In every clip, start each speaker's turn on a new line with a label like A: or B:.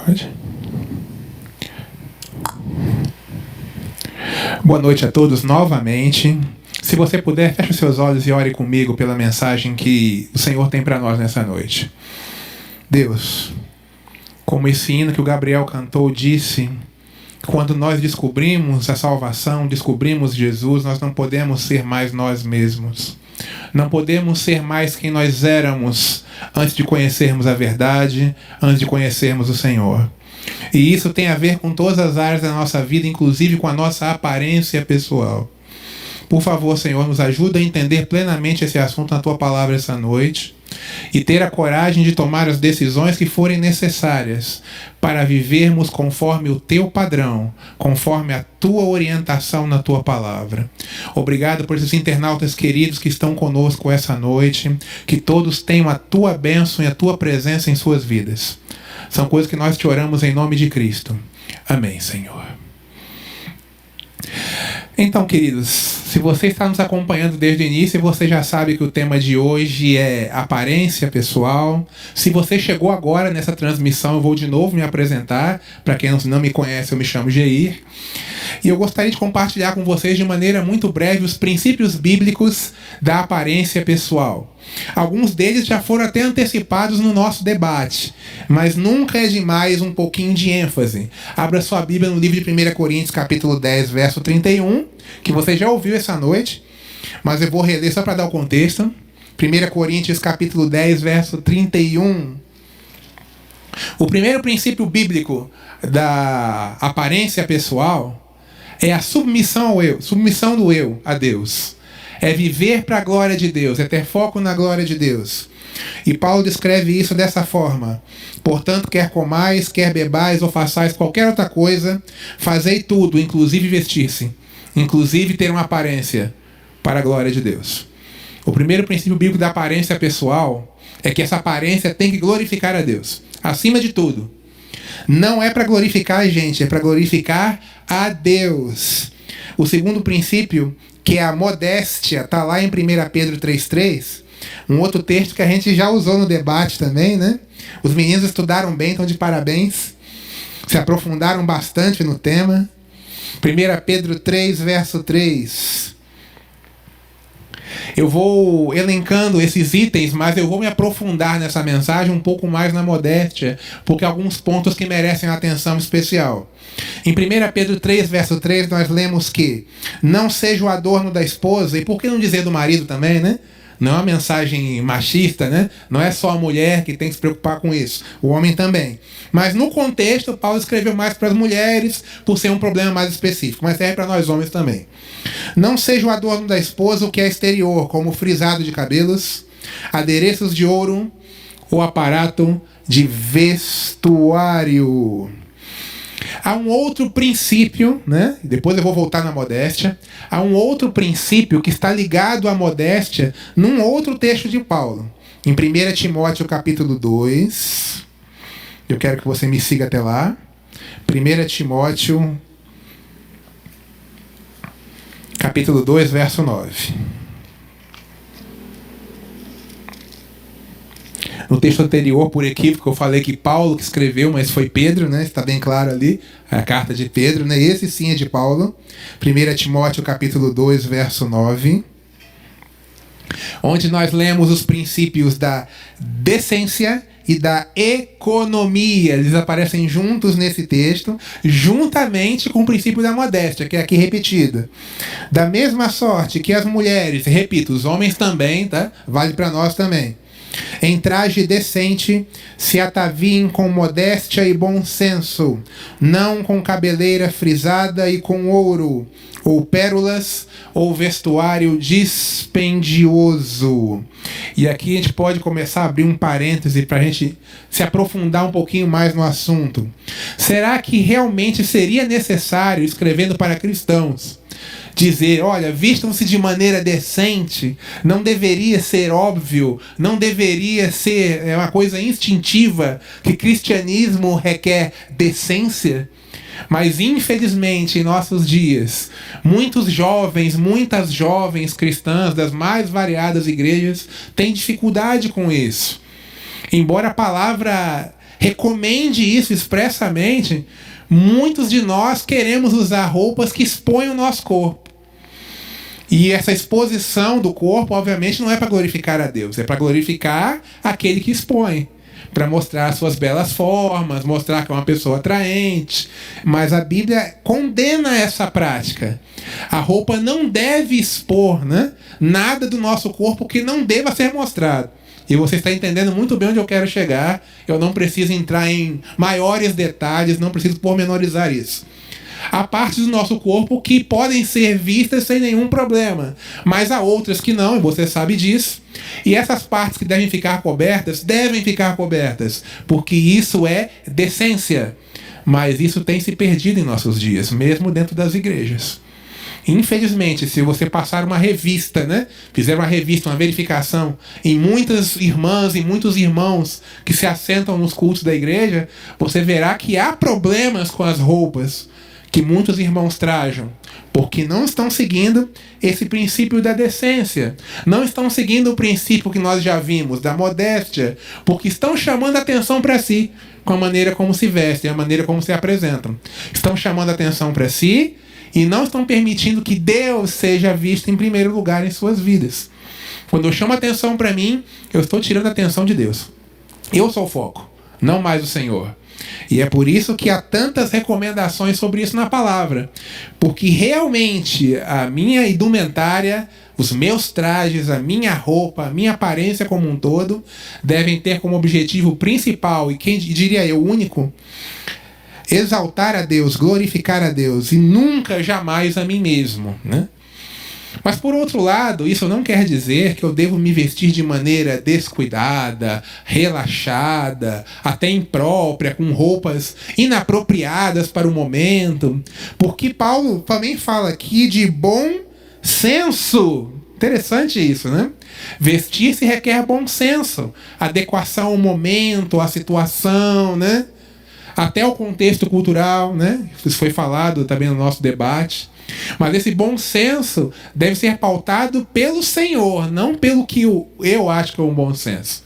A: Pode. Boa noite a todos novamente. Se você puder, feche os seus olhos e ore comigo pela mensagem que o Senhor tem para nós nessa noite. Deus, como esse hino que o Gabriel cantou disse, quando nós descobrimos a salvação, descobrimos Jesus, nós não podemos ser mais nós mesmos. Não podemos ser mais quem nós éramos antes de conhecermos a verdade, antes de conhecermos o Senhor. E isso tem a ver com todas as áreas da nossa vida, inclusive com a nossa aparência pessoal. Por favor, Senhor, nos ajuda a entender plenamente esse assunto na Tua Palavra essa noite e ter a coragem de tomar as decisões que forem necessárias para vivermos conforme o Teu padrão, conforme a Tua orientação na Tua Palavra. Obrigado por esses internautas queridos que estão conosco essa noite, que todos tenham a Tua bênção e a Tua presença em suas vidas. São coisas que nós te oramos em nome de Cristo. Amém, Senhor. Então, queridos, se você está nos acompanhando desde o início, você já sabe que o tema de hoje é aparência pessoal. Se você chegou agora nessa transmissão, eu vou de novo me apresentar. Para quem não me conhece, eu me chamo Geir. E eu gostaria de compartilhar com vocês de maneira muito breve os princípios bíblicos da aparência pessoal. Alguns deles já foram até antecipados no nosso debate, mas nunca é demais um pouquinho de ênfase. Abra sua Bíblia no livro de 1 Coríntios, capítulo 10, verso 31, que você já ouviu essa noite, mas eu vou reler só para dar o contexto. 1 Coríntios, capítulo 10, verso 31. O primeiro princípio bíblico da aparência pessoal é a submissão do eu a Deus. É viver para a glória de Deus, é ter foco na glória de Deus. E Paulo descreve isso dessa forma: portanto, quer comais, quer bebais ou façais qualquer outra coisa, fazei tudo, inclusive vestir-se, inclusive ter uma aparência para a glória de Deus. O primeiro princípio bíblico da aparência pessoal é que essa aparência tem que glorificar a Deus, acima de tudo. Não é para glorificar a gente, é para glorificar a Deus. O segundo princípio, que é a modéstia, está lá em 1 Pedro 3,3, um outro texto que a gente já usou no debate também, né? Os meninos estudaram bem, estão de parabéns, se aprofundaram bastante no tema. 1 Pedro 3, verso 3. Eu vou elencando esses itens, mas eu vou me aprofundar nessa mensagem um pouco mais na modéstia, porque há alguns pontos que merecem atenção especial. Em 1 Pedro 3, verso 3, nós lemos que não seja o adorno da esposa, e por que não dizer do marido também, né? Não é uma mensagem machista, né? Não é só a mulher que tem que se preocupar com isso, o homem também. Mas no contexto, Paulo escreveu mais para as mulheres, por ser um problema mais específico, mas serve para nós homens também. Não seja o adorno da esposa o que é exterior, como frisado de cabelos, adereços de ouro ou aparato de vestuário. Há um outro princípio, né? Depois eu vou voltar na modéstia. Há um outro princípio que está ligado à modéstia num outro texto de Paulo. Em 1 Timóteo capítulo 2. Eu quero que você me siga até lá. 1 Timóteo capítulo 2, verso 9. No texto anterior, por equívoco, eu falei que Paulo que escreveu, mas foi Pedro, né? Está bem claro ali, a carta de Pedro, né? Esse sim é de Paulo. 1 Timóteo capítulo 2, verso 9. Onde nós lemos os princípios da decência e da economia. Eles aparecem juntos nesse texto, juntamente com o princípio da modéstia, que é aqui repetido. Da mesma sorte que as mulheres, repito, os homens também, tá? Vale para nós também. Em traje decente, se ataviem com modéstia e bom senso, não com cabeleira frisada e com ouro, ou pérolas, ou vestuário dispendioso. E aqui a gente pode começar a abrir um parêntese para a gente se aprofundar um pouquinho mais no assunto. Será que realmente seria necessário, escrevendo para cristãos, dizer, olha, vistam-se de maneira decente? Não deveria ser óbvio, não deveria ser uma coisa instintiva que cristianismo requer decência? Mas infelizmente em nossos dias, muitos jovens, muitas jovens cristãs das mais variadas igrejas têm dificuldade com isso. Embora a palavra recomende isso expressamente, muitos de nós queremos usar roupas que expõem o nosso corpo. E essa exposição do corpo, obviamente, não é para glorificar a Deus, é para glorificar aquele que expõe, para mostrar suas belas formas, mostrar que é uma pessoa atraente. Mas a Bíblia condena essa prática. A roupa não deve expor, né, nada do nosso corpo que não deva ser mostrado. E você está entendendo muito bem onde eu quero chegar. Eu não preciso entrar em maiores detalhes, não preciso pormenorizar isso. Há partes do nosso corpo que podem ser vistas sem nenhum problema, mas há outras que não, e você sabe disso. E essas partes que devem ficar cobertas, porque isso é decência. Mas isso tem se perdido em nossos dias, mesmo dentro das igrejas. Infelizmente, se você passar uma revista, né? Fizer uma revista, uma verificação em muitas irmãs e muitos irmãos que se assentam nos cultos da igreja, você verá que há problemas com as roupas que muitos irmãos trajam, porque não estão seguindo esse princípio da decência, não estão seguindo o princípio que nós já vimos, da modéstia, porque estão chamando a atenção para si, com a maneira como se vestem, a maneira como se apresentam. Estão chamando a atenção para si e não estão permitindo que Deus seja visto em primeiro lugar em suas vidas. Quando eu chamo a atenção para mim, eu estou tirando a atenção de Deus. Eu sou o foco, não mais o Senhor. E é por isso que há tantas recomendações sobre isso na palavra. Porque realmente a minha indumentária, os meus trajes, a minha roupa, a minha aparência como um todo, devem ter como objetivo principal, e quem diria eu, único, exaltar a Deus, glorificar a Deus, e nunca, jamais a mim mesmo, né? Mas por outro lado, isso não quer dizer que eu devo me vestir de maneira descuidada, relaxada, até imprópria, com roupas inapropriadas para o momento. Porque Paulo também fala aqui de bom senso. Interessante isso, né? Vestir-se requer bom senso, adequação ao momento, à situação, né? Até o contexto cultural, né? Isso foi falado também no nosso debate. Mas esse bom senso deve ser pautado pelo Senhor, não pelo que eu acho que é um bom senso.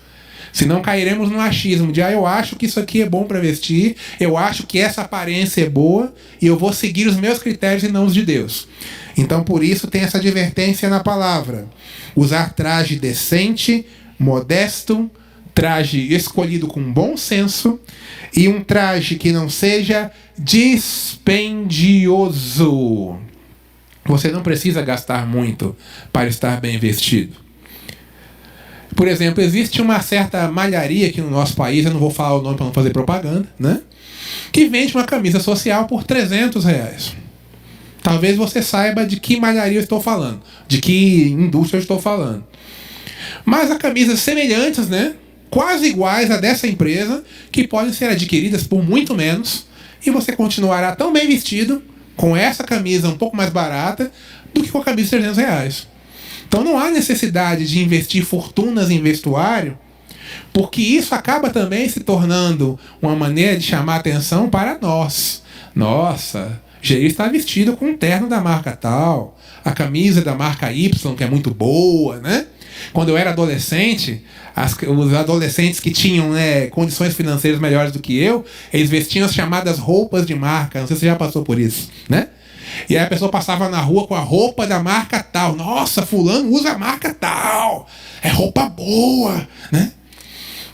A: Senão cairemos no achismo de eu acho que isso aqui é bom para vestir, eu acho que essa aparência é boa e eu vou seguir os meus critérios e não os de Deus. Então por isso tem essa advertência na palavra. Usar traje decente, modesto, traje escolhido com bom senso e um traje que não seja dispendioso. Você não precisa gastar muito para estar bem vestido. Por exemplo, existe uma certa malharia aqui no nosso país, eu não vou falar o nome para não fazer propaganda, né? Que vende uma camisa social por R$300. Talvez você saiba de que malharia eu estou falando, de que indústria eu estou falando. Mas há camisas semelhantes, né? Quase iguais a dessa empresa, que podem ser adquiridas por muito menos, e você continuará tão bem vestido com essa camisa um pouco mais barata do que com a camisa de R$300. Então não há necessidade de investir fortunas em vestuário, porque isso acaba também se tornando uma maneira de chamar atenção para nós. Nossa, Jair está vestido com um terno da marca tal, a camisa da marca Y, que é muito boa, né? Quando eu era adolescente, os adolescentes que tinham, né, condições financeiras melhores do que eu, eles vestiam as chamadas roupas de marca. Não sei se você já passou por isso, né? E aí a pessoa passava na rua com a roupa da marca tal. Nossa, fulano usa a marca tal. É roupa boa, né?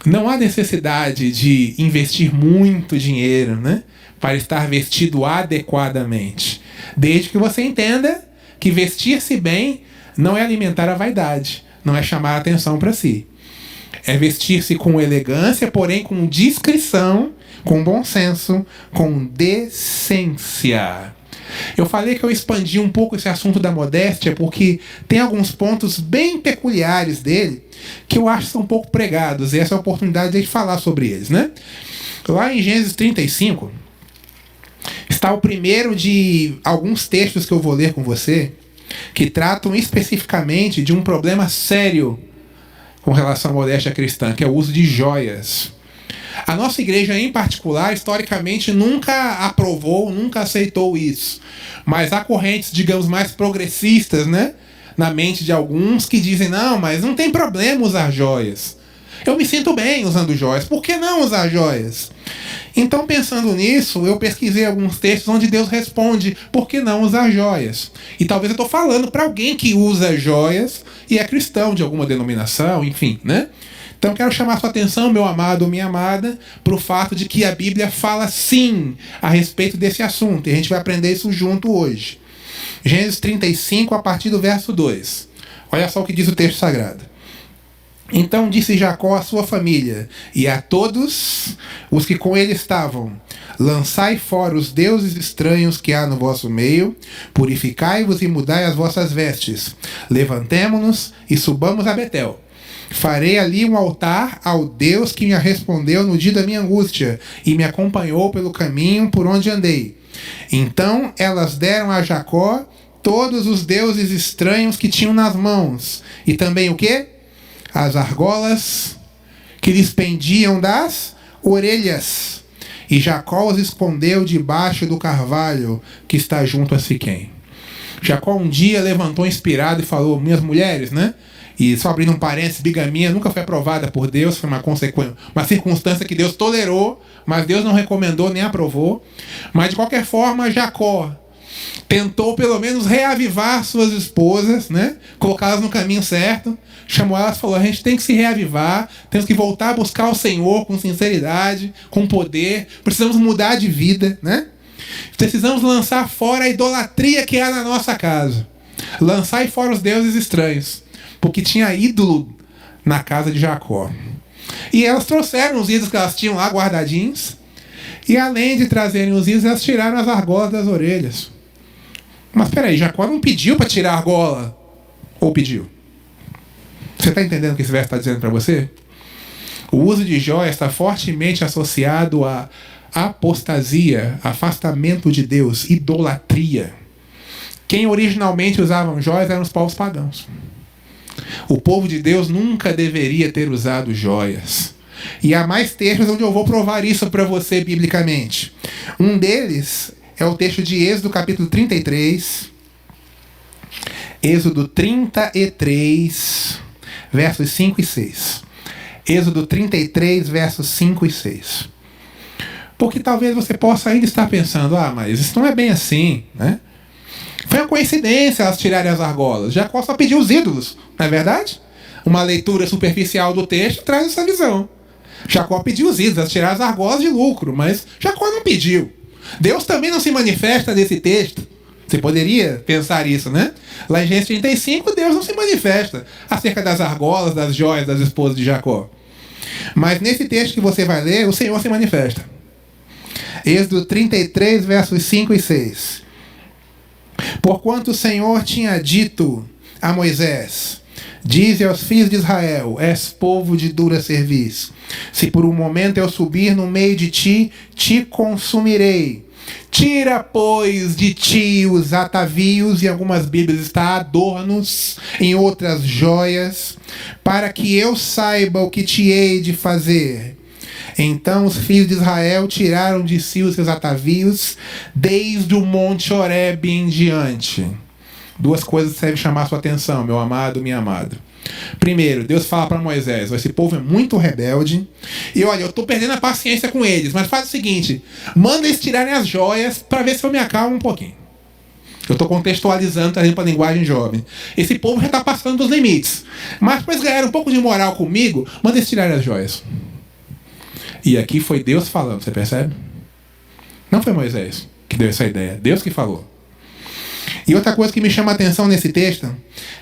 A: Não há necessidade de investir muito dinheiro, né, para estar vestido adequadamente. Desde que você entenda que vestir-se bem não é alimentar a vaidade, não é chamar a atenção para si. É vestir-se com elegância, porém com discrição, com bom senso, com decência. Eu falei que eu expandi um pouco esse assunto da modéstia porque tem alguns pontos bem peculiares dele que eu acho que são um pouco pregados, e essa é a oportunidade de falar sobre eles, né? Lá em Gênesis 35 está o primeiro de alguns textos que eu vou ler com você que tratam especificamente de um problema sério com relação à modéstia cristã, que é o uso de joias. A nossa igreja, em particular, historicamente, nunca aprovou, nunca aceitou isso. Mas há correntes, digamos, mais progressistas, né, na mente de alguns que dizem, não, mas não tem problema usar joias. Eu me sinto bem usando joias. Por que não usar joias? Então, pensando nisso, eu pesquisei alguns textos onde Deus responde por que não usar joias. E talvez eu estou falando para alguém que usa joias e é cristão de alguma denominação, enfim, né? Então eu quero chamar a sua atenção, meu amado ou minha amada, para o fato de que a Bíblia fala sim a respeito desse assunto. E a gente vai aprender isso junto hoje. Gênesis 35, a partir do verso 2. Olha só o que diz o texto sagrado. Então disse Jacó à sua família e a todos os que com ele estavam: lançai fora os deuses estranhos que há no vosso meio, purificai-vos e mudai as vossas vestes. Levantemo-nos e subamos a Betel. Farei ali um altar ao Deus que me respondeu no dia da minha angústia e me acompanhou pelo caminho por onde andei. Então elas deram a Jacó todos os deuses estranhos que tinham nas mãos. E também o quê? As argolas que lhes pendiam das orelhas. E Jacó os escondeu debaixo do carvalho que está junto a Siquém. Jacó um dia levantou inspirado e falou: minhas mulheres, né? E só abrindo um parênteses, bigamia nunca foi aprovada por Deus, foi uma circunstância que Deus tolerou, mas Deus não recomendou nem aprovou. Mas de qualquer forma, Jacó tentou pelo menos reavivar suas esposas, né? Colocá-las no caminho certo. Chamou elas e falou: a gente tem que se reavivar, temos que voltar a buscar o Senhor com sinceridade, com poder, precisamos mudar de vida, né? Precisamos lançar fora a idolatria que há na nossa casa. Lançai fora os deuses estranhos, porque tinha ídolo na casa de Jacó. E elas trouxeram os ídolos que elas tinham lá guardadinhos, e além de trazerem os ídolos, elas tiraram as argolas das orelhas. Mas peraí, Jacó não pediu para tirar a argola? Ou pediu? Você está entendendo o que esse verso está dizendo para você? O uso de joias está fortemente associado a apostasia, afastamento de Deus, idolatria. Quem originalmente usavam joias eram os povos pagãos. O povo de Deus nunca deveria ter usado joias. E há mais textos onde eu vou provar isso para você biblicamente. Um deles é o texto de Êxodo capítulo 33. Êxodo 33, versos 5 e 6. Êxodo 33, versos 5 e 6. Porque talvez você possa ainda estar pensando: mas isso não é bem assim, né? Foi uma coincidência elas tirarem as argolas. Jacó só pediu os ídolos, não é verdade? Uma leitura superficial do texto traz essa visão. Jacó pediu os ídolos, elas tiraram as argolas de lucro, mas Jacó não pediu. Deus também não se manifesta nesse texto. Você poderia pensar isso, né? Lá em Gênesis 35, Deus não se manifesta acerca das argolas, das joias das esposas de Jacó. Mas nesse texto que você vai ler, o Senhor se manifesta. Êxodo 33, versos 5 e 6. Porquanto o Senhor tinha dito a Moisés: dize aos filhos de Israel: és povo de dura cerviz. Se por um momento eu subir no meio de ti, te consumirei. Tira, pois, de ti os atavios, em algumas Bíblias está adornos, em outras joias, para que eu saiba o que te hei de fazer. Então os filhos de Israel tiraram de si os seus atavios, desde o monte Horebe em diante. Duas coisas devem chamar a sua atenção, meu amado, minha amada. Primeiro, Deus fala para Moisés: esse povo é muito rebelde, e olha, eu estou perdendo a paciência com eles, mas faz o seguinte, manda eles tirarem as joias para ver se eu me acalmo um pouquinho. Eu estou contextualizando, trazendo para a linguagem jovem. Esse povo já está passando dos limites, mas para eles ganharem um pouco de moral comigo, manda eles tirarem as joias. E aqui foi Deus falando, você percebe? Não foi Moisés que deu essa ideia, Deus que falou. E outra coisa que me chama a atenção nesse texto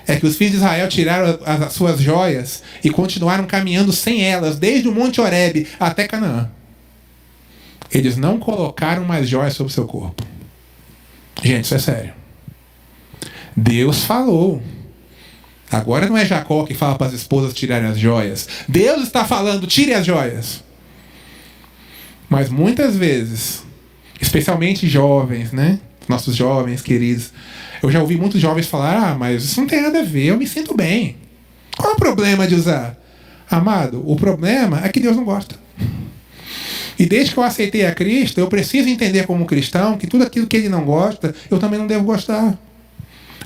A: é que os filhos de Israel tiraram as suas joias e continuaram caminhando sem elas, desde o Monte Horebe até Canaã. Eles não colocaram mais joias sobre o seu corpo. Gente, isso é sério. Deus falou. Agora não é Jacó que fala para as esposas tirarem as joias. Deus está falando: tire as joias. Mas muitas vezes, especialmente jovens, né? Nossos jovens queridos, eu já ouvi muitos jovens falar: mas isso não tem nada a ver, eu me sinto bem. Qual é o problema de usar? Amado, o problema é que Deus não gosta. E desde que eu aceitei a Cristo, eu preciso entender como cristão que tudo aquilo que Ele não gosta, eu também não devo gostar.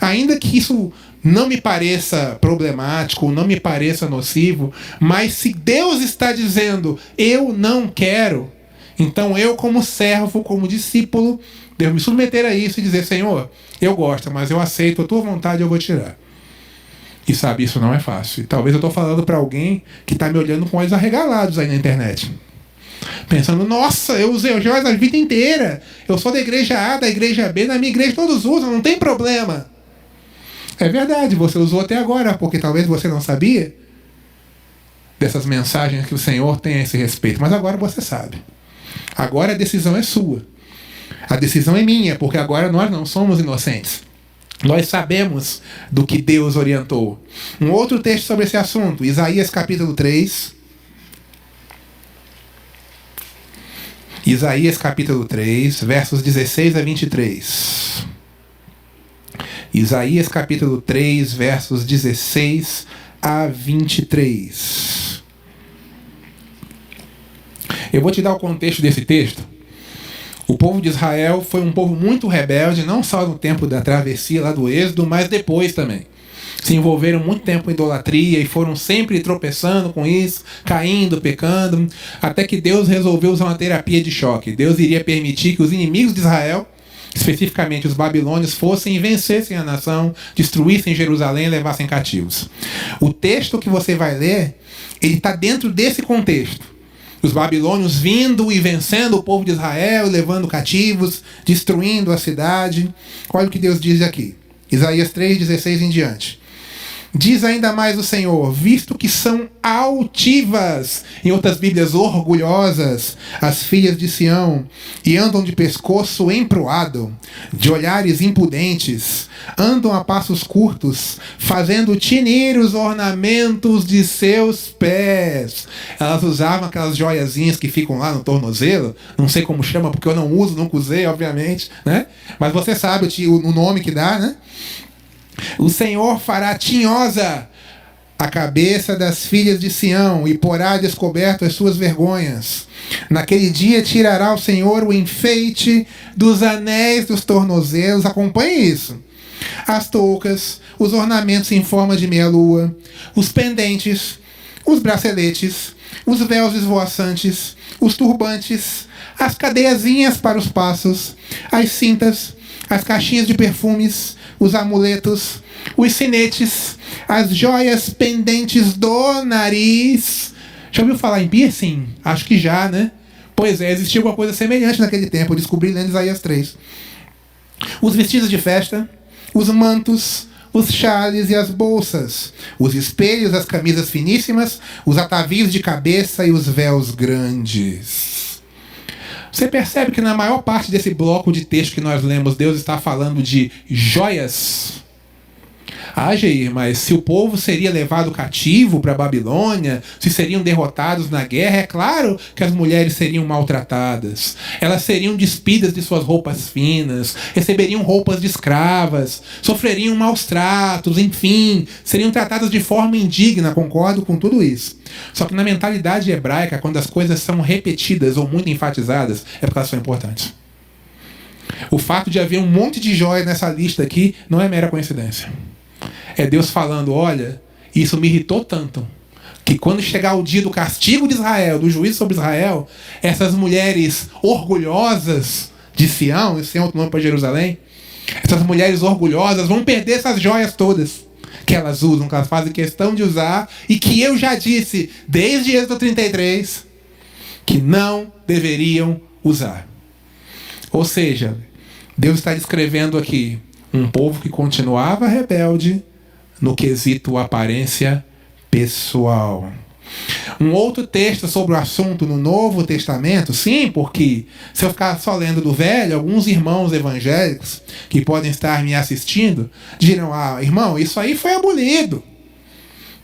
A: Ainda que isso não me pareça problemático, não me pareça nocivo, mas se Deus está dizendo, eu não quero, então eu como servo, como discípulo, devo me submeter a isso e dizer, Senhor, eu gosto, mas eu aceito a tua vontade, eu vou tirar. E sabe, isso não é fácil. E talvez eu estou falando para alguém que está me olhando com olhos arregalados aí na internet. Pensando, nossa, eu usei joias a vida inteira. Eu sou da igreja A, da igreja B, na minha igreja todos usam, não tem problema. É verdade, você usou até agora, porque talvez você não sabia dessas mensagens que o Senhor tem a esse respeito. Mas agora você sabe. Agora a decisão é sua. A decisão é minha, porque agora nós não somos inocentes. Nós sabemos do que Deus orientou. Um outro texto sobre esse assunto, Isaías capítulo 3. Isaías capítulo 3, versos 16 a 23. Isaías capítulo 3, versos 16 a 23. Eu vou te dar o contexto desse texto. O povo de Israel foi um povo muito rebelde, não só no tempo da travessia lá do Êxodo, mas depois também. Se envolveram muito tempo em idolatria e foram sempre tropeçando com isso, caindo, pecando, até que Deus resolveu usar uma terapia de choque. Deus iria permitir que os inimigos de Israel, especificamente os babilônios, fossem e vencessem a nação, destruíssem Jerusalém e levassem cativos. O texto que você vai ler, ele está dentro desse contexto. Os babilônios vindo e vencendo o povo de Israel, levando cativos, destruindo a cidade. Olha o que Deus diz aqui. Isaías 3,16 em diante. Diz ainda mais o Senhor, visto que são altivas, em outras Bíblias, orgulhosas, as filhas de Sião, e andam de pescoço emproado, de olhares impudentes, andam a passos curtos, fazendo tinir os ornamentos de seus pés. Elas usavam aquelas joiazinhas que ficam lá no tornozelo, não sei como chama, porque eu não uso, nunca usei, obviamente, né? Mas você sabe o nome que dá, né? O Senhor fará tinhosa a cabeça das filhas de Sião e porá a descoberto as suas vergonhas. Naquele dia tirará o Senhor o enfeite dos anéis dos tornozelos. Acompanhe isso. As toucas, os ornamentos em forma de meia-lua, os pendentes, os braceletes, os véus esvoaçantes, os turbantes, as cadeiazinhas para os passos, as cintas, as caixinhas de perfumes, os amuletos, os sinetes, as joias pendentes do nariz. Já ouviu falar em piercing? Acho que já, né? Pois é, existia alguma coisa semelhante naquele tempo. Eu descobri lendo Isaías 3. Os vestidos de festa, os mantos, os chales e as bolsas, os espelhos, as camisas finíssimas, os atavios de cabeça e os véus grandes. Você percebe que na maior parte desse bloco de texto que nós lemos, Deus está falando de joias. Ah, Jair, mas se o povo seria levado cativo para a Babilônia, se seriam derrotados na guerra, é claro que as mulheres seriam maltratadas. Elas seriam despidas de suas roupas finas, receberiam roupas de escravas, sofreriam maus tratos, enfim, seriam tratadas de forma indigna, concordo com tudo isso. Só que na mentalidade hebraica, quando as coisas são repetidas ou muito enfatizadas, é porque elas são importantes. O fato de haver um monte de joias nessa lista aqui não é mera coincidência. É Deus falando, olha, isso me irritou tanto, que quando chegar o dia do castigo de Israel, do juízo sobre Israel, essas mulheres orgulhosas de Sião, esse é outro nome para Jerusalém, essas mulheres orgulhosas vão perder essas joias todas que elas usam, que elas fazem questão de usar, e que eu já disse, desde Êxodo 33, que não deveriam usar. Ou seja, Deus está descrevendo aqui um povo que continuava rebelde no quesito aparência pessoal. Um outro texto sobre o assunto no Novo Testamento, sim, porque se eu ficar só lendo do Velho, alguns irmãos evangélicos que podem estar me assistindo dirão, irmão, isso aí foi abolido.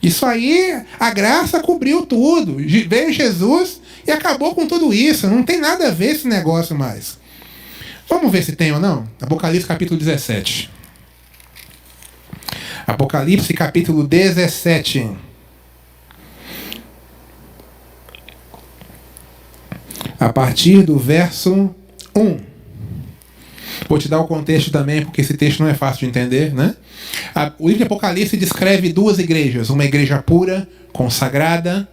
A: Isso aí, a graça cobriu tudo. Veio Jesus e acabou com tudo isso. Não tem nada a ver esse negócio mais. Vamos ver se tem ou não? Apocalipse capítulo 17. Apocalipse capítulo 17. A partir do verso 1. Vou te dar o contexto também, porque esse texto não é fácil de entender, né? O livro de Apocalipse descreve duas igrejas, uma igreja pura, consagrada,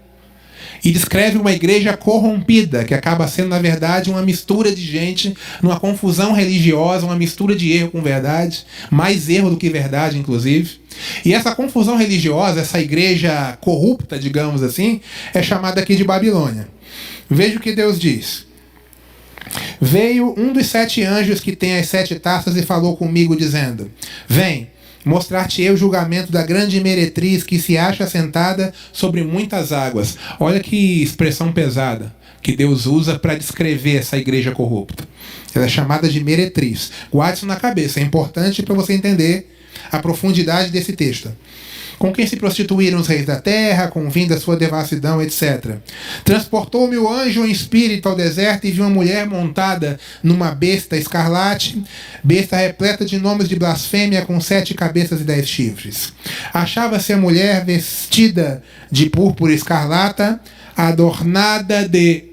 A: e descreve uma igreja corrompida, que acaba sendo, na verdade, uma mistura de gente, numa confusão religiosa, uma mistura de erro com verdade, mais erro do que verdade, inclusive. E essa confusão religiosa, essa igreja corrupta, digamos assim, é chamada aqui de Babilônia. Veja o que Deus diz. Veio um dos 7 anjos que tem as 7 taças e falou comigo, dizendo: Vem, mostrar-te-ei o julgamento da grande meretriz que se acha sentada sobre muitas águas. Olha que expressão pesada que Deus usa para descrever essa igreja corrupta. Ela é chamada de meretriz. Guarde isso na cabeça, é importante para você entender a profundidade desse texto. Com quem se prostituíram os reis da terra, com o vinho da sua devassidão, etc. Transportou-me o anjo em espírito ao deserto e vi uma mulher montada numa besta escarlate, besta repleta de nomes de blasfêmia, com 7 cabeças e 10 chifres. Achava-se a mulher vestida de púrpura escarlata, adornada de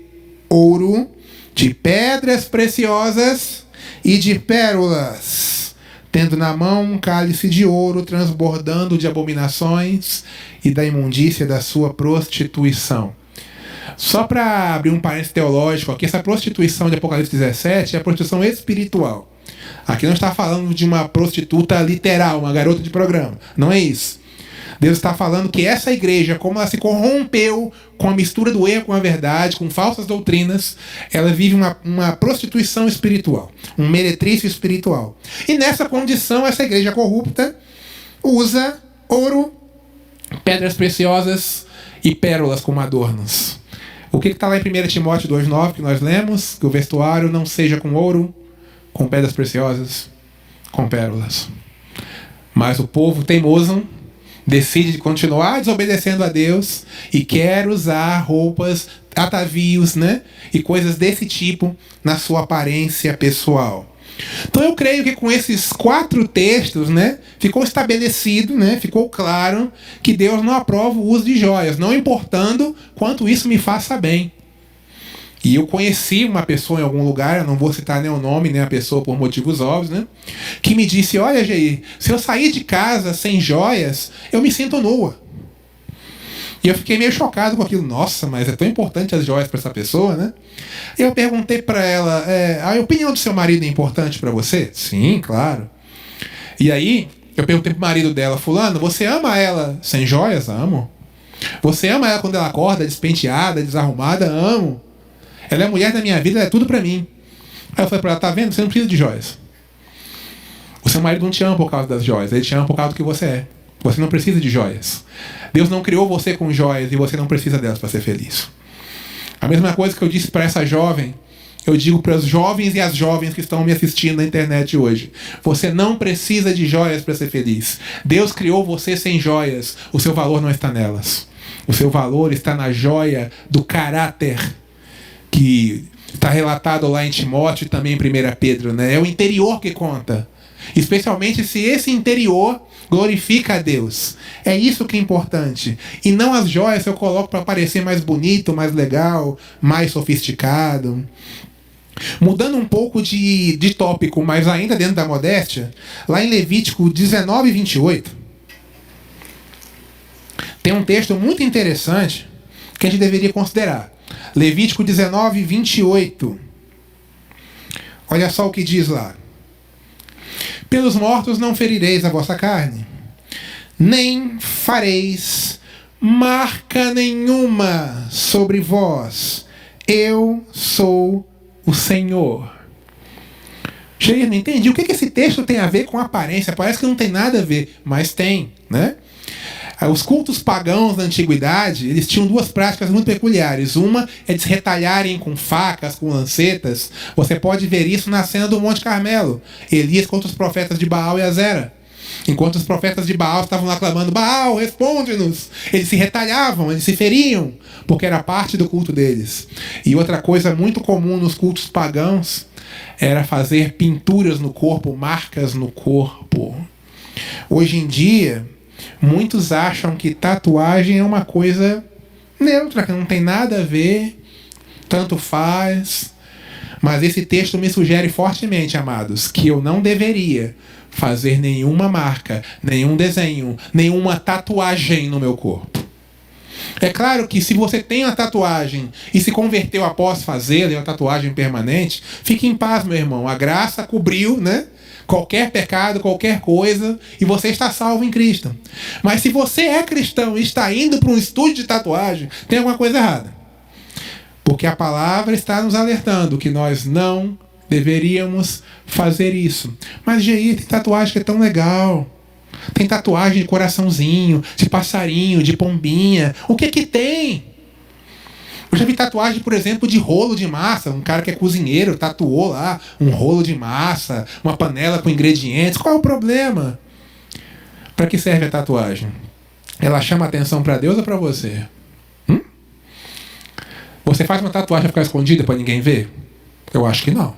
A: ouro, de pedras preciosas e de pérolas, tendo na mão um cálice de ouro transbordando de abominações e da imundícia da sua prostituição. Só para abrir um parênteses teológico aqui, essa prostituição de Apocalipse 17 é a prostituição espiritual. Aqui não está falando de uma prostituta literal, uma garota de programa. Não é isso. Deus está falando que essa igreja, como ela se corrompeu com a mistura do erro com a verdade, com falsas doutrinas, ela vive uma prostituição espiritual, um meretrício espiritual. E nessa condição, essa igreja corrupta usa ouro, pedras preciosas e pérolas como adornos. O que está lá em 1 Timóteo 2,9 que nós lemos? Que o vestuário não seja com ouro, com pedras preciosas, com pérolas. Mas o povo teimoso decide continuar desobedecendo a Deus e quer usar roupas, atavios, né? E coisas desse tipo na sua aparência pessoal. Então eu creio que com esses 4 textos, né, ficou estabelecido, né, ficou claro que Deus não aprova o uso de joias, não importando quanto isso me faça bem. E eu conheci uma pessoa em algum lugar, eu não vou citar nem o nome, nem a pessoa por motivos óbvios, né? Que me disse: olha, Jair, se eu sair de casa sem joias, eu me sinto nua. E eu fiquei meio chocado com aquilo. Nossa, mas é tão importante as joias para essa pessoa, né? Eu perguntei para ela: a opinião do seu marido é importante para você? Sim, claro. E aí, eu perguntei pro marido dela: fulano, você ama ela sem joias? Amo. Você ama ela quando ela acorda despenteada, desarrumada? Amo. Ela é a mulher da minha vida, ela é tudo pra mim. Aí eu falei pra ela: tá vendo? Você não precisa de joias. O seu marido não te ama por causa das joias, ele te ama por causa do que você é. Você não precisa de joias. Deus não criou você com joias e você não precisa delas para ser feliz. A mesma coisa que eu disse para essa jovem, eu digo para os jovens e as jovens que estão me assistindo na internet hoje. Você não precisa de joias para ser feliz. Deus criou você sem joias. O seu valor não está nelas. O seu valor está na joia do caráter, que está relatado lá em Timóteo e também em 1 Pedro, né? É o interior que conta. Especialmente se esse interior glorifica a Deus. É isso que é importante. E não as joias que eu coloco para parecer mais bonito, mais legal, mais sofisticado. Mudando um pouco de tópico, mas ainda dentro da modéstia, lá em Levítico 19, 28, tem um texto muito interessante que a gente deveria considerar. Levítico 19, 28. Olha só o que diz lá. Pelos mortos não ferireis a vossa carne, nem fareis marca nenhuma sobre vós. Eu sou o Senhor. Jair, não entendi. O que esse texto tem a ver com aparência? Parece que não tem nada a ver, mas tem, né? Os cultos pagãos da antiguidade, eles tinham 2 práticas muito peculiares. Uma é de se retalharem com facas, com lancetas. Você pode ver isso na cena do Monte Carmelo. Elias contra os profetas de Baal e Azera. Enquanto os profetas de Baal estavam lá clamando: Baal, responde-nos! Eles se retalhavam, eles se feriam, porque era parte do culto deles. E outra coisa muito comum nos cultos pagãos era fazer pinturas no corpo, marcas no corpo. Hoje em dia, muitos acham que tatuagem é uma coisa neutra, que não tem nada a ver, tanto faz. Mas esse texto me sugere fortemente, amados, que eu não deveria fazer nenhuma marca, nenhum desenho, nenhuma tatuagem no meu corpo. É claro que se você tem uma tatuagem e se converteu após fazê-la, é uma tatuagem permanente, fique em paz, meu irmão. A graça cobriu, né? Qualquer pecado, qualquer coisa, e você está salvo em Cristo. Mas se você é cristão e está indo para um estúdio de tatuagem, tem alguma coisa errada. Porque a palavra está nos alertando que nós não deveríamos fazer isso. Mas, Geir, tem tatuagem que é tão legal. Tem tatuagem de coraçãozinho, de passarinho, de pombinha. O que que tem? Eu já vi tatuagem, por exemplo, de rolo de massa. Um cara que é cozinheiro tatuou lá um rolo de massa, uma panela com ingredientes. Qual é o problema? Para que serve a tatuagem? Ela chama atenção para Deus ou para você? Você faz uma tatuagem para ficar escondida para ninguém ver? Eu acho que não.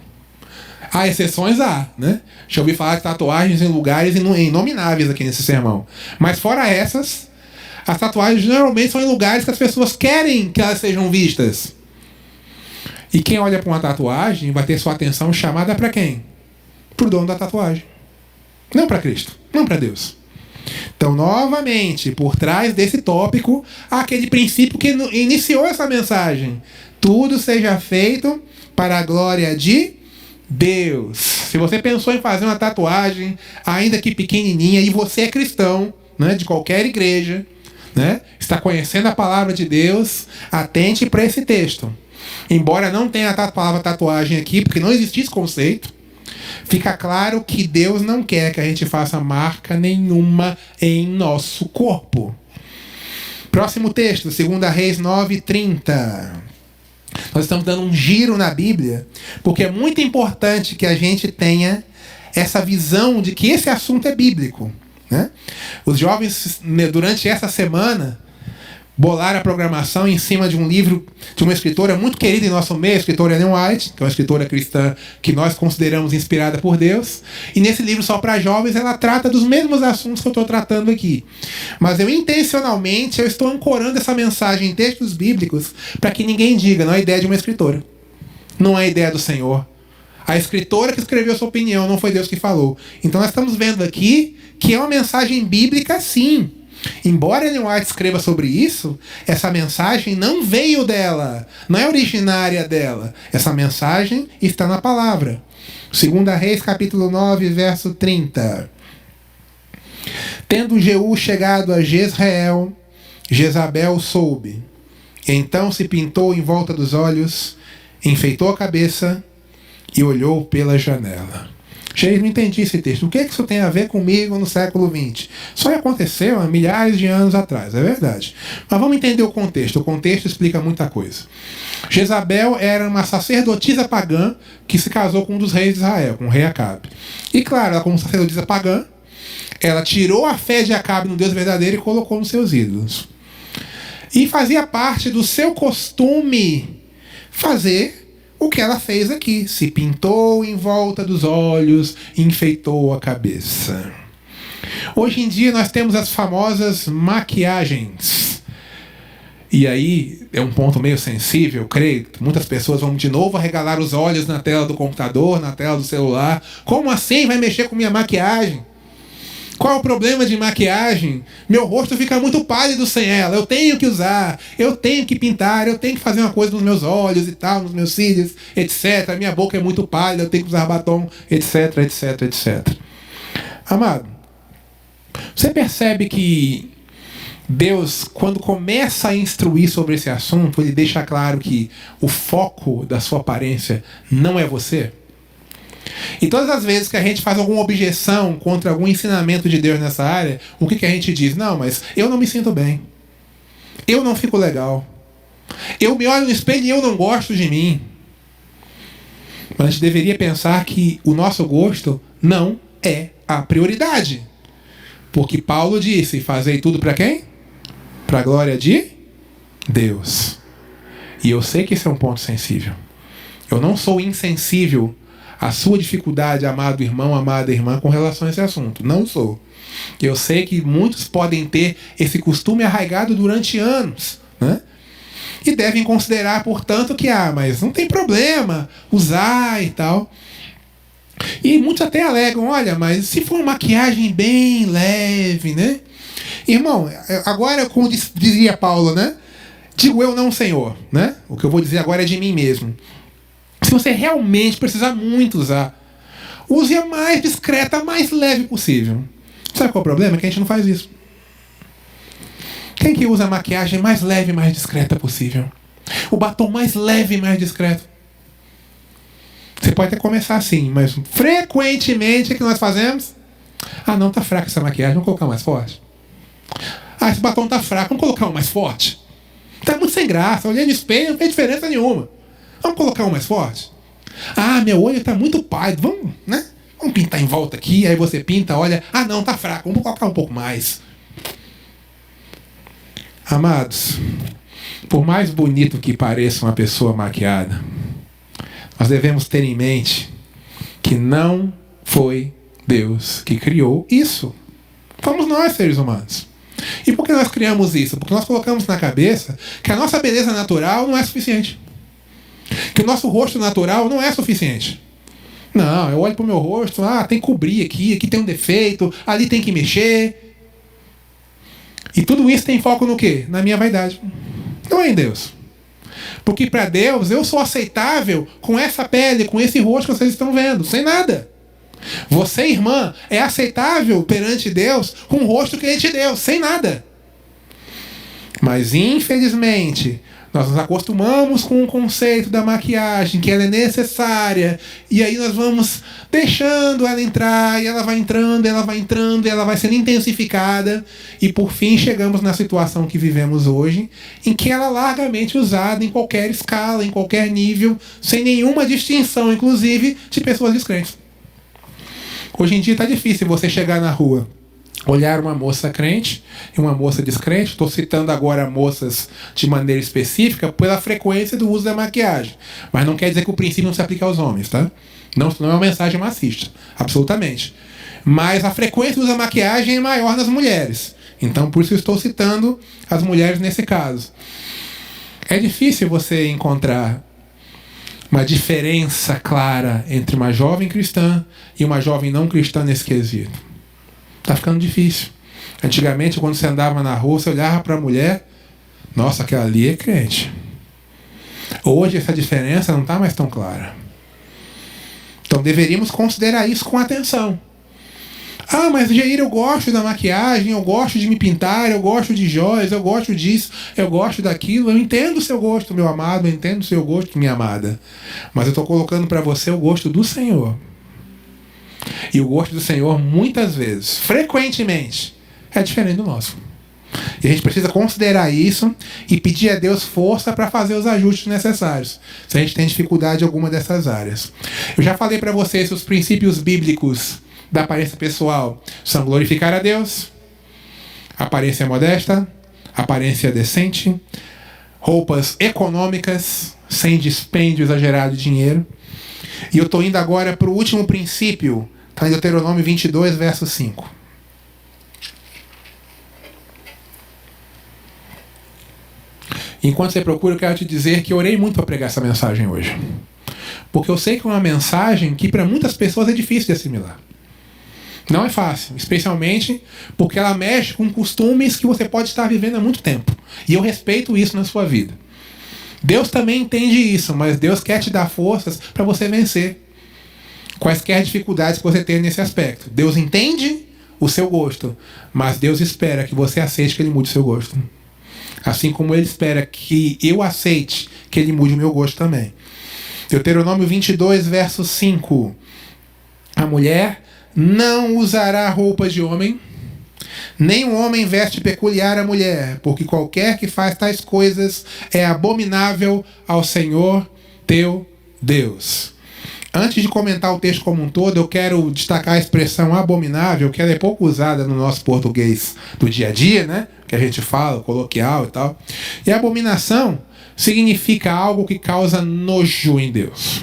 A: Há exceções, né? Já ouvi falar de tatuagens em lugares inomináveis aqui nesse sermão. Mas fora essas, as tatuagens geralmente são em lugares que as pessoas querem que elas sejam vistas. E quem olha para uma tatuagem vai ter sua atenção chamada para quem? Para o dono da tatuagem. Não para Cristo, não para Deus. Então, novamente, por trás desse tópico, há aquele princípio que iniciou essa mensagem. Tudo seja feito para a glória de Deus. Se você pensou em fazer uma tatuagem, ainda que pequenininha, e você é cristão, né, de qualquer igreja, né, está conhecendo a palavra de Deus, atente para esse texto. Embora não tenha a palavra tatuagem aqui, porque não existe esse conceito, fica claro que Deus não quer que a gente faça marca nenhuma em nosso corpo. Próximo texto, 2 Reis 9:30. Nós estamos dando um giro na Bíblia, porque é muito importante que a gente tenha essa visão de que esse assunto é bíblico, né? Os jovens, durante essa semana, bolaram a programação em cima de um livro de uma escritora muito querida em nosso meio, a escritora Ellen White, que é uma escritora cristã que nós consideramos inspirada por Deus. E nesse livro Só para Jovens, ela trata dos mesmos assuntos que eu estou tratando aqui. Mas eu intencionalmente estou ancorando essa mensagem em textos bíblicos para que ninguém diga, não é ideia de uma escritora. Não é ideia do Senhor. A escritora que escreveu sua opinião, não foi Deus que falou. Então nós estamos vendo aqui que é uma mensagem bíblica, sim. Embora Ellen White escreva sobre isso, essa mensagem não veio dela, não é originária dela. Essa mensagem está na palavra. 2 Reis, capítulo 9, verso 30. Tendo Jeú chegado a Jezreel, Jezabel soube. Então se pintou em volta dos olhos, enfeitou a cabeça e olhou pela janela. Não entendi esse texto. O que isso tem a ver comigo no século XX? Isso aconteceu há milhares de anos atrás, é verdade. Mas vamos entender o contexto. O contexto explica muita coisa. Jezabel era uma sacerdotisa pagã que se casou com um dos reis de Israel, com o rei Acabe. E claro, ela como sacerdotisa pagã, ela tirou a fé de Acabe no Deus verdadeiro e colocou nos seus ídolos. E fazia parte do seu costume fazer o que ela fez aqui, se pintou em volta dos olhos, enfeitou a cabeça. Hoje em dia nós temos as famosas maquiagens. E aí é um ponto meio sensível, creio. Muitas pessoas vão de novo arregalar os olhos na tela do computador, na tela do celular. Como assim vai mexer com minha maquiagem? Qual é o problema de maquiagem? Meu rosto fica muito pálido sem ela. Eu tenho que usar, eu tenho que pintar, eu tenho que fazer uma coisa nos meus olhos e tal, nos meus cílios, etc. Minha boca é muito pálida, eu tenho que usar batom, etc, etc, etc. Amado, você percebe que Deus, quando começa a instruir sobre esse assunto, ele deixa claro que o foco da sua aparência não é você? E todas as vezes que a gente faz alguma objeção contra algum ensinamento de Deus nessa área, o que a gente diz? Não, mas eu não me sinto bem. Eu não fico legal. Eu me olho no espelho e eu não gosto de mim. Mas a gente deveria pensar que o nosso gosto não é a prioridade. Porque Paulo disse, fazei tudo para quem? Para a glória de Deus. E eu sei que esse é um ponto sensível. Eu não sou insensível a sua dificuldade, amado irmão, amada irmã, com relação a esse assunto. Não sou. Eu sei que muitos podem ter esse costume arraigado durante anos, né? E devem considerar, portanto, que, mas não tem problema usar e tal. E muitos até alegam, olha, mas se for uma maquiagem bem leve, né? Irmão, agora, como dizia Paulo, né? Digo eu não, Senhor, né? O que eu vou dizer agora é de mim mesmo. Se você realmente precisar muito usar, use a mais discreta, a mais leve possível. Sabe qual é o problema? É que a gente não faz isso. Quem que usa a maquiagem mais leve e mais discreta possível? O batom mais leve e mais discreto. Você pode até começar assim, mas frequentemente o que nós fazemos? Ah, não, tá fraca essa maquiagem, vamos colocar mais forte. Ah, esse batom tá fraco, vamos colocar um mais forte. Tá muito sem graça, olhei no espelho, não fez diferença nenhuma. Vamos colocar um mais forte? Ah, meu olho tá muito pálido, vamos, né? Vamos pintar em volta aqui, aí você pinta, olha, ah não, tá fraco, vamos colocar um pouco mais. Amados, por mais bonito que pareça uma pessoa maquiada, nós devemos ter em mente que não foi Deus que criou isso. Fomos nós, seres humanos. E por que nós criamos isso? Porque nós colocamos na cabeça que a nossa beleza natural não é suficiente. Que o nosso rosto natural não é suficiente. Não, eu olho para o meu rosto, tem que cobrir aqui tem um defeito, ali tem que mexer. E tudo isso tem foco no quê? Na minha vaidade. Não é em Deus. Porque para Deus eu sou aceitável com essa pele, com esse rosto que vocês estão vendo, sem nada. Você, irmã, é aceitável perante Deus com o rosto que Ele te deu, sem nada. Mas infelizmente nós nos acostumamos com o conceito da maquiagem, que ela é necessária, e aí nós vamos deixando ela entrar, e ela vai entrando, ela vai entrando, e ela vai sendo intensificada, e por fim chegamos na situação que vivemos hoje, em que ela é largamente usada em qualquer escala, em qualquer nível, sem nenhuma distinção, inclusive, de pessoas descrentes. Hoje em dia está difícil você chegar na rua, olhar uma moça crente e uma moça descrente. Estou citando agora moças de maneira específica pela frequência do uso da maquiagem. Mas não quer dizer que o princípio não se aplica aos homens, tá? Não é uma mensagem machista, absolutamente. Mas a frequência do uso da maquiagem é maior nas mulheres. Então, por isso eu estou citando as mulheres nesse caso. É difícil você encontrar uma diferença clara entre uma jovem cristã e uma jovem não cristã nesse quesito. Tá ficando difícil. Antigamente, quando você andava na rua, você olhava para a mulher, nossa, aquela ali é crente. Hoje essa diferença não está mais tão clara. Então deveríamos considerar isso com atenção. Ah, mas Jair, eu gosto da maquiagem, eu gosto de me pintar, eu gosto de joias, eu gosto disso, eu gosto daquilo. Eu entendo o seu gosto, meu amado, eu entendo o seu gosto, minha amada. Mas eu estou colocando para você o gosto do Senhor. E o gosto do Senhor, muitas vezes, frequentemente, é diferente do nosso. E a gente precisa considerar isso e pedir a Deus força para fazer os ajustes necessários, se a gente tem dificuldade em alguma dessas áreas. Eu já falei para vocês que os princípios bíblicos da aparência pessoal são glorificar a Deus, aparência modesta, aparência decente, roupas econômicas, sem dispêndio exagerado de dinheiro. E eu estou indo agora para o último princípio, está em Deuteronômio 22, verso 5. Enquanto você procura, eu quero te dizer que eu orei muito para pregar essa mensagem hoje. Porque eu sei que é uma mensagem que para muitas pessoas é difícil de assimilar. Não é fácil, especialmente porque ela mexe com costumes que você pode estar vivendo há muito tempo. E eu respeito isso na sua vida. Deus também entende isso, mas Deus quer te dar forças para você vencer quaisquer dificuldades que você tenha nesse aspecto. Deus entende o seu gosto, mas Deus espera que você aceite que Ele mude o seu gosto. Assim como Ele espera que eu aceite que Ele mude o meu gosto também. Deuteronômio 22, verso 5. A mulher não usará roupas de homem, nem o homem veste peculiar à mulher, porque qualquer que faz tais coisas é abominável ao Senhor teu Deus. Antes de comentar o texto como um todo, eu quero destacar a expressão abominável, que ela é pouco usada no nosso português do dia a dia, né? Que a gente fala, coloquial e tal. E abominação significa algo que causa nojo em Deus.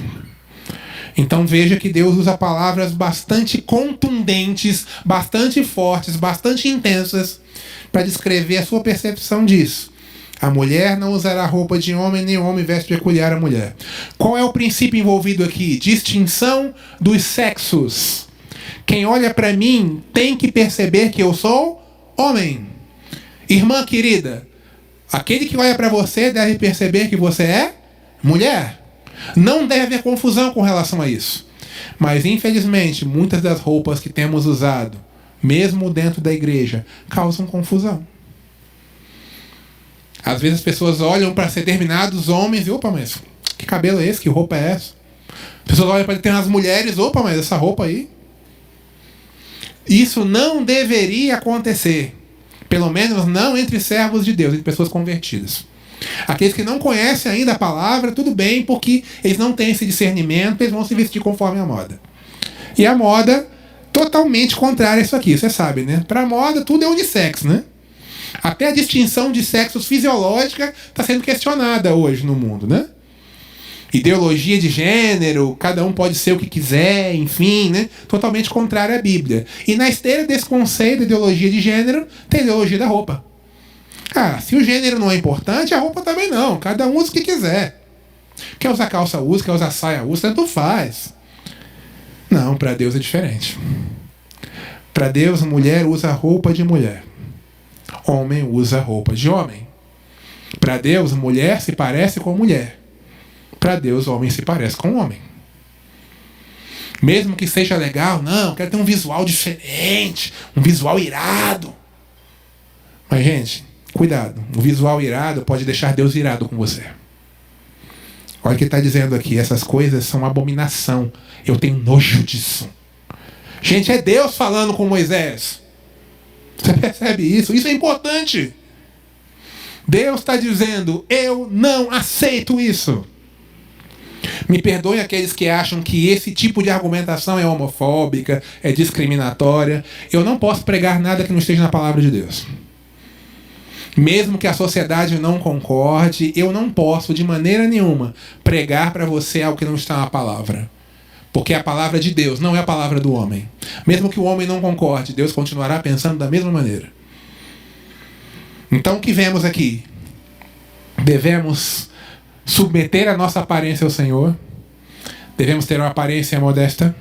A: Então veja que Deus usa palavras bastante contundentes, bastante fortes, bastante intensas para descrever a sua percepção disso. A mulher não usará roupa de homem, nem o homem veste peculiar à mulher. Qual é o princípio envolvido aqui? Distinção dos sexos. Quem olha para mim tem que perceber que eu sou homem. Irmã querida, aquele que olha para você deve perceber que você é mulher. Não deve haver confusão com relação a isso. Mas, infelizmente, muitas das roupas que temos usado, mesmo dentro da igreja, causam confusão. Às vezes as pessoas olham para determinados homens e, opa, mas que cabelo é esse? Que roupa é essa? As pessoas olham para determinadas mulheres, opa, mas essa roupa aí? Isso não deveria acontecer. Pelo menos não entre servos de Deus, entre pessoas convertidas. Aqueles que não conhecem ainda a palavra, tudo bem, porque eles não têm esse discernimento, eles vão se vestir conforme a moda. E a moda, totalmente contrária a isso aqui, você sabe, né? Para a moda, tudo é unissex, né? Até a distinção de sexos fisiológica está sendo questionada hoje no mundo, né? Ideologia de gênero, cada um pode ser o que quiser, enfim, né? Totalmente contrária à Bíblia. E na esteira desse conceito de ideologia de gênero, tem a ideologia da roupa. Ah, se o gênero não é importante, a roupa também não. Cada um usa o que quiser. Quer usar calça, usa. Quer usar saia, usa. Tanto faz. Não, para Deus é diferente. Para Deus, mulher usa roupa de mulher. Homem usa roupa de homem. Para Deus, mulher se parece com mulher. Para Deus, homem se parece com homem. Mesmo que seja legal, não, quero ter um visual diferente, um visual irado. Mas, gente, cuidado. O visual irado pode deixar Deus irado com você. Olha o que está dizendo aqui. Essas coisas são abominação. Eu tenho nojo disso. Gente, é Deus falando com Moisés. Você percebe isso? Isso é importante. Deus está dizendo, eu não aceito isso. Me perdoem aqueles que acham que esse tipo de argumentação é homofóbica, é discriminatória. Eu não posso pregar nada que não esteja na palavra de Deus. Mesmo que a sociedade não concorde, eu não posso, de maneira nenhuma, pregar para você algo que não está na palavra. Porque é a palavra de Deus, não é a palavra do homem. Mesmo que o homem não concorde, Deus continuará pensando da mesma maneira. Então, o que vemos aqui? Devemos submeter a nossa aparência ao Senhor. Devemos ter uma aparência modesta.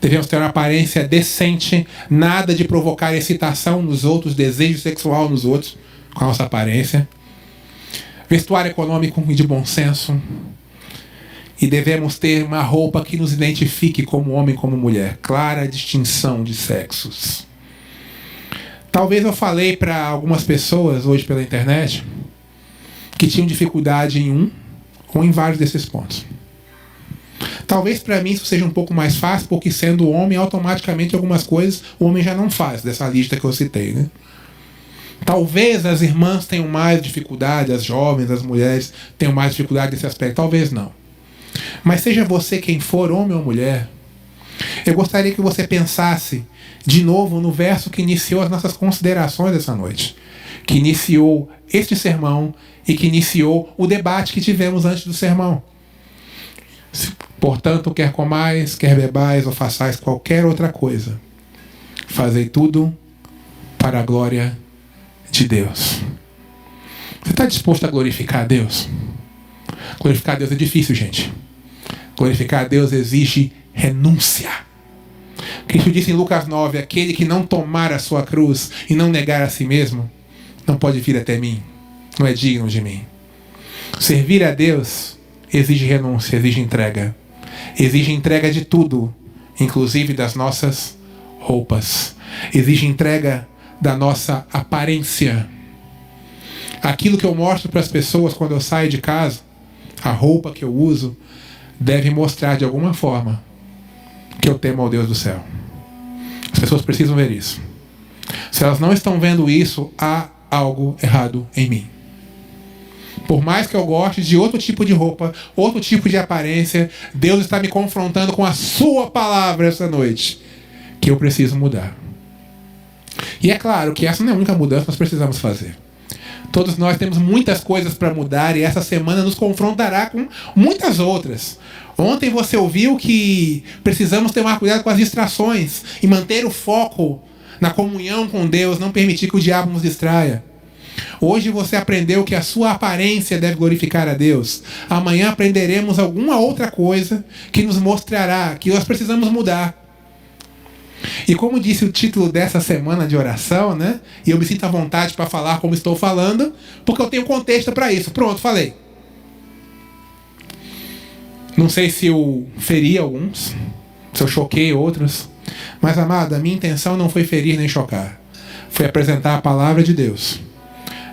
A: Devemos ter uma aparência decente. Nada de provocar excitação nos outros, desejo sexual nos outros, com a nossa aparência. Vestuário econômico e de bom senso. E devemos ter uma roupa que nos identifique como homem e como mulher. Clara distinção de sexos. Talvez eu falei para algumas pessoas hoje pela internet que tinham dificuldade em um ou em vários desses pontos. Talvez para mim isso seja um pouco mais fácil, porque sendo homem, automaticamente algumas coisas o homem já não faz, dessa lista que eu citei, né? Talvez as irmãs tenham mais dificuldade, as jovens, as mulheres tenham mais dificuldade nesse aspecto, talvez não. Mas seja você quem for, homem ou mulher, eu gostaria que você pensasse de novo no verso que iniciou as nossas considerações dessa noite, que iniciou este sermão e que iniciou o debate que tivemos antes do sermão. Portanto, quer comais, quer bebais ou façais qualquer outra coisa, fazei tudo para a glória de Deus. Você está disposto a glorificar a Deus? Glorificar a Deus é difícil, gente. Glorificar a Deus exige renúncia. Cristo disse em Lucas 9, aquele que não tomar a sua cruz e não negar a si mesmo, não pode vir até mim, não é digno de mim. Servir a Deus exige renúncia, exige entrega. Exige entrega de tudo, inclusive das nossas roupas. Exige entrega da nossa aparência. Aquilo que eu mostro para as pessoas quando eu saio de casa, a roupa que eu uso, deve mostrar de alguma forma que eu temo ao Deus do céu. As pessoas precisam ver isso. Se elas não estão vendo isso, há algo errado em mim. Por mais que eu goste de outro tipo de roupa, outro tipo de aparência, Deus está me confrontando com a sua palavra essa noite, que eu preciso mudar. E é claro que essa não é a única mudança que nós precisamos fazer. Todos nós temos muitas coisas para mudar e essa semana nos confrontará com muitas outras. Ontem você ouviu que precisamos tomar cuidado com as distrações e manter o foco na comunhão com Deus, não permitir que o diabo nos distraia. Hoje você aprendeu que a sua aparência deve glorificar a Deus. Amanhã aprenderemos alguma outra coisa que nos mostrará que nós precisamos mudar. E como disse o título dessa semana de oração, né? E eu me sinto à vontade para falar como estou falando, porque eu tenho contexto para isso. Pronto, falei. Não sei se eu feri alguns, se eu choquei outros. Mas, amado, a minha intenção não foi ferir nem chocar. Foi apresentar a palavra de Deus.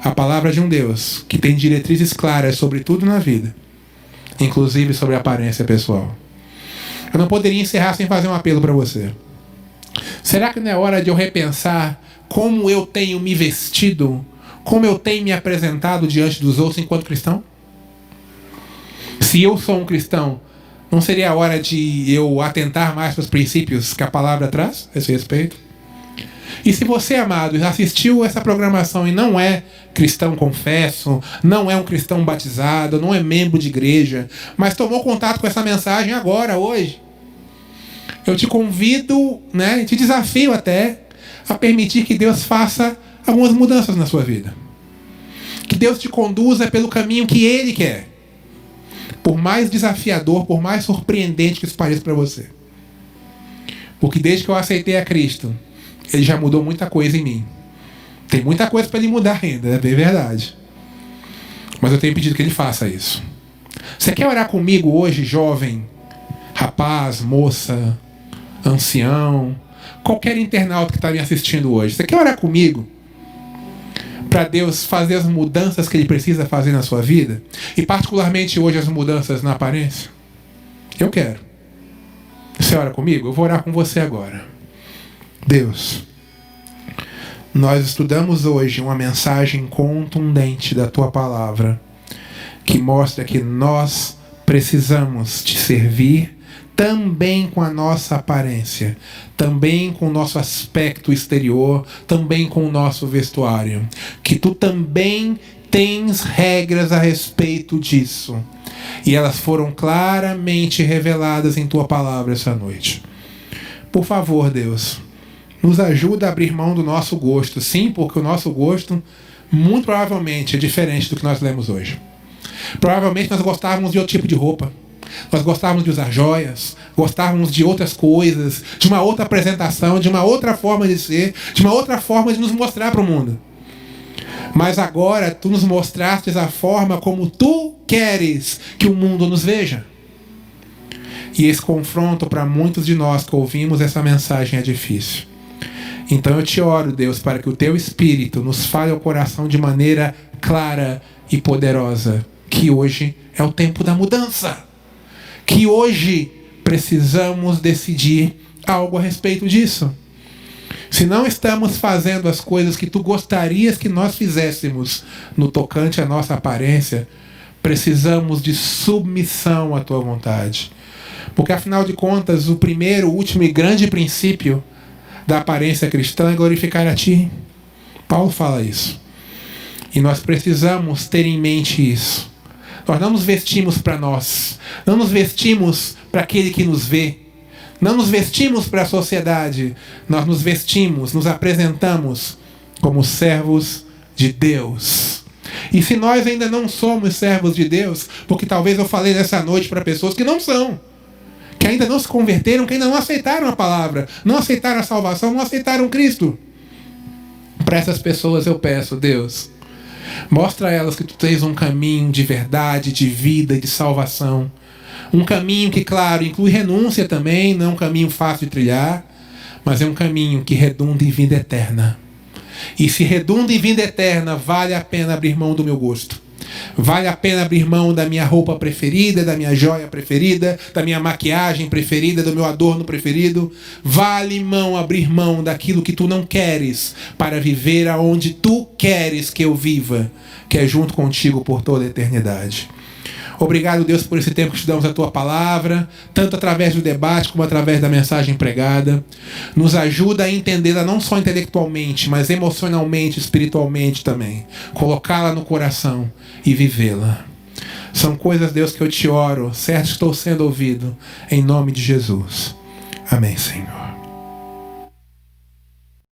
A: A palavra de um Deus que tem diretrizes claras sobre tudo na vida, inclusive sobre a aparência pessoal. Eu não poderia encerrar sem fazer um apelo para você. Será que não é hora de eu repensar como eu tenho me vestido, como eu tenho me apresentado diante dos outros enquanto cristão? Se eu sou um cristão, não seria a hora de eu atentar mais para os princípios que a palavra traz a esse respeito? E se você, amado, assistiu essa programação e não é cristão confesso, não é um cristão batizado, não é membro de igreja, mas tomou contato com essa mensagem agora, hoje, eu te convido, né, te desafio até a permitir que Deus faça algumas mudanças na sua vida. Que Deus te conduza pelo caminho que Ele quer. Por mais desafiador, por mais surpreendente que isso pareça para você. Porque desde que eu aceitei a Cristo, Ele já mudou muita coisa em mim. Tem muita coisa para Ele mudar ainda, é bem verdade. Mas eu tenho pedido que Ele faça isso. Você quer orar comigo hoje, jovem, rapaz, moça, ancião, qualquer internauta que está me assistindo hoje? Você quer orar comigo para Deus fazer as mudanças que Ele precisa fazer na sua vida? E particularmente hoje as mudanças na aparência? Eu quero. Você ora comigo? Eu vou orar com você agora. Deus, nós estudamos hoje uma mensagem contundente da Tua Palavra, que mostra que nós precisamos Te servir também com a nossa aparência, também com o nosso aspecto exterior, também com o nosso vestuário. Que Tu também tens regras a respeito disso. E elas foram claramente reveladas em Tua Palavra essa noite. Por favor, Deus, nos ajuda a abrir mão do nosso gosto. Sim, porque o nosso gosto, muito provavelmente, é diferente do que nós lemos hoje. Provavelmente nós gostávamos de outro tipo de roupa. Nós gostávamos de usar joias, gostávamos de outras coisas, de uma outra apresentação, de uma outra forma de ser, de uma outra forma de nos mostrar para o mundo. Mas agora Tu nos mostrastes a forma como Tu queres que o mundo nos veja. E esse confronto para muitos de nós que ouvimos essa mensagem é difícil. Então eu Te oro, Deus, para que o Teu Espírito nos fale ao coração de maneira clara e poderosa, que hoje é o tempo da mudança. Que hoje precisamos decidir algo a respeito disso. Se não estamos fazendo as coisas que Tu gostarias que nós fizéssemos no tocante à nossa aparência, precisamos de submissão à Tua vontade. Porque afinal de contas, o primeiro, último e grande princípio da aparência cristã é glorificar a Ti. Paulo fala isso. E nós precisamos ter em mente isso. Nós não nos vestimos para nós. Não nos vestimos para aquele que nos vê. Não nos vestimos para a sociedade. Nós nos vestimos, nos apresentamos como servos de Deus. E se nós ainda não somos servos de Deus, porque talvez eu falei nessa noite para pessoas que não são, que ainda não se converteram, que ainda não aceitaram a palavra, não aceitaram a salvação, não aceitaram Cristo. Para essas pessoas eu peço, Deus, mostra a elas que Tu tens um caminho de verdade, de vida e de salvação. Um caminho que, claro, inclui renúncia também, não é um caminho fácil de trilhar, mas é um caminho que redunda em vida eterna. E se redunda em vida eterna, vale a pena abrir mão do meu gosto. Vale a pena abrir mão da minha roupa preferida, da minha joia preferida, da minha maquiagem preferida, do meu adorno preferido. Vale abrir mão daquilo que Tu não queres para viver aonde Tu queres que eu viva, que é junto contigo por toda a eternidade. Obrigado, Deus, por esse tempo que estudamos a Tua Palavra, tanto através do debate como através da mensagem pregada. Nos ajuda a entendê-la não só intelectualmente, mas emocionalmente, espiritualmente também. Colocá-la no coração e vivê-la. São coisas, Deus, que eu Te oro, certo estou sendo ouvido, em nome de Jesus. Amém, Senhor.